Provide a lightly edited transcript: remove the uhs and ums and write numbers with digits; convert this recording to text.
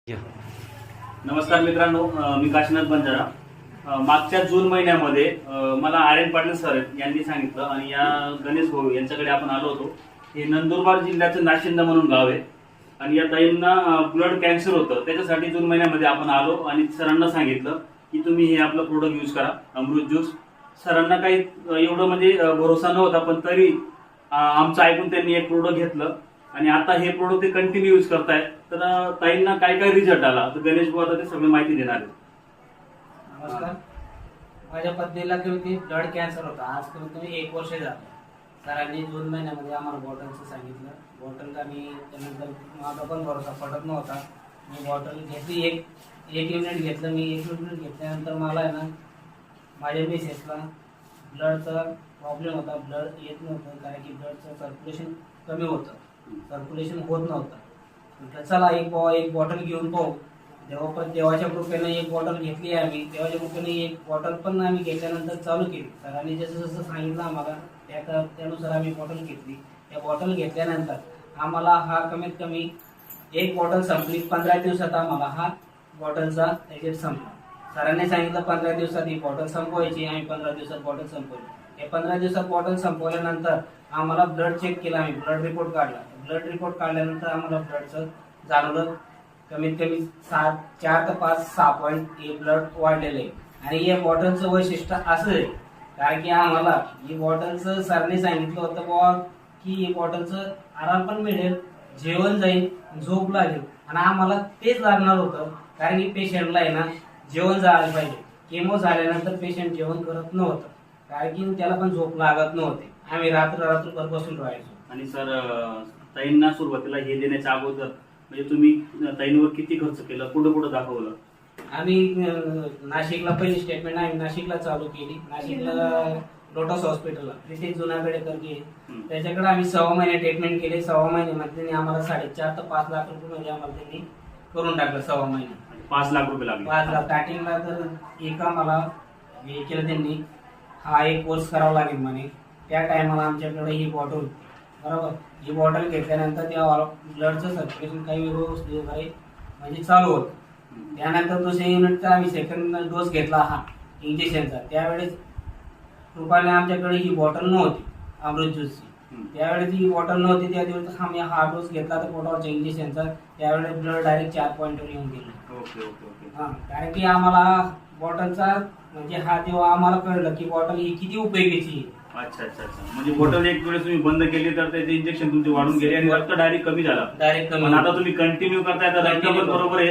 नमस्कार मित्रांनो, मी काशीनाथ बंजारा. मागच्या जून महिन्यामध्ये मला आर्यन पाटील सर यांनी सांगितलं आणि या गणेश भाऊ यांच्याकडे आपण आलो होतो. हे नंदुरबार जिल्ह्याचं नाशिंदा म्हणून गाव आहे आणि या ताईंना ब्लड कॅन्सर होतं. त्याच्यासाठी जून महिन्यामध्ये आपण आलो आणि सरांना सांगितलं की तुम्ही हे आपलं प्रोडक्ट यूज करा, अमृत ज्यूस. सरांना काही एवढं म्हणजे भरोसा नव्हता, पण तरी आमचं ऐकून त्यांनी एक प्रोडक्ट घेतलं आणि आता हे प्रोडक्ट ते कंटिन्यू यूज करतायत. तर ताईंना काय काय रिझल्ट आला तर गणेश भाऊ आता ते सगळी माहिती देणार आहेत. नमस्कार. माझ्या पत्नीला किती ब्लड कॅन्सर होता. आज कमीत 1 वर्ष झालं. सरांनी जून महिन्यामध्ये आम्हाला बॉटलचं सांगितलं. बॉटल आम्ही त्यानंतर माझा पण भरोसा पडत नव्हता. मी बॉटल घेतली, एक युनिट घेतलं. मी 1 युनिट घेतल्यानंतर मला आहे ना माझ्या मिसेसला ब्लडचा प्रॉब्लेम होता. ब्लड येत नव्हतं, कारण की ब्लडचं सर्क्युलेशन कमी होतं, सर्क्युलेशन होत नव्हतं. म्हटलं चला एक बॉटल घेऊन पाहू. देवाच्या कृपेने एक बॉटल घेतली आहे आम्ही. देवाच्या कृपेने एक बॉटल पण आम्ही घेतल्यानंतर चालू केली. सरांनी जसं जसं सांगितलं आम्हाला त्यानुसार आम्ही बॉटल घेतली. त्या बॉटल घेतल्यानंतर आम्हाला हा कमीत कमी एक बॉटल संपली. 15 दिवसात आम्हाला हा बॉटलचा एजेंट संपला. सरांनी सांगितलं 15 दिवसात ही बॉटल संपवायची. आम्ही 15 दिवसात बॉटल संपवली. हे 15 दिवसात बॉटल संपवल्यानंतर आम्हाला ब्लड चेक केला. आम्ही ब्लड रिपोर्ट काढला. ब्लड रिपोर्ट काढल्यानंतर आम्हाला ब्लडचं जाणवलं कमीत कमी 4 ते 5 6 पॉईंट हे ब्लड वाढलेलं आहे. आणि या बॉटलचं वैशिष्ट्य असं आहे, कारण की आम्हाला ही बॉटलचं सरने सांगितलं होतं बाबा की ही बॉटलचं आराम पण मिळेल, जेवण जाईल, झोप लागेल. आणि आम्हाला तेच लागणार होतं, कारण की पेशंटला आहे ना जेवण जायला पाहिजे. केमो झाल्यानंतर पेशंट जेवण करत नव्हतं, कारण की त्याला पण झोप लागत नव्हते. आम्ही रात्रभर बसून राहायचो. आणि सर, ताईंना सुरुवातीला हे देण्याच्या अगोदर म्हणजे तुम्ही ताईंवर किती खर्च केला, कुठं दाखवलं? आम्ही नाशिकला पहिली स्टेटमेंट आम्ही नाशिकला चालू केली. नाशिकला लोटस हॉस्पिटलला तिथे जुना बेडेकर की त्याच्याकडे आम्ही 6 महिने ट्रीटमेंट केली. 6 महिन्यामध्ये त्यांनी आम्हाला 4.5 ते 5 लाख रुपये म्हणजे आम्हाला त्यांनी करून टाकलं. 6 महिने 5 लाख रुपये लागले. 5 लाख स्टार्टिंगला. तर एक आम्हाला हे केलं त्यांनी, हा एक कोर्स करावा लागेल म्हणे. त्या टायमाला आमच्याकडे ही बॉटल, बरोबर, ही बॉटल घेतल्यानंतर त्या ब्लडचं सर्क्युलेशन काही व्यवस्थित म्हणजे चालू होतं. त्यानंतर दुसऱ्या युनिटचा आम्ही सेकंड डोस घेतला हा इंजेक्शनचा. त्यावेळेस कृपाने आमच्याकडे ही बॉटल नव्हती अमृत ज्यूसची. त्यावेळेस ही बॉटल नव्हती. त्या दिवशी आम्ही हा डोस घेतला तर पोटावरच्या इंजेक्शनचा. त्यावेळेस ब्लड डायरेक्ट 4 पॉईंटवर येऊन गेलं. Okay okay okay. हा, कारण की आम्हाला बॉटलचा म्हणजे हा तेव्हा आम्हाला कळलं की बॉटल ही किती उपयोगीची आहे. अच्छा अच्छा अच्छा. म्हणजे बॉटल एक वेळेस तुम्ही बंद केली तर त्याचे इंजेक्शन तुमचे वाढून गेले आणि रक्त डायरेक्ट कमी झालं. डायरेक्ट पण आता तुम्ही कंटिन्यू करताय तर रक्त पण बरोबर आहे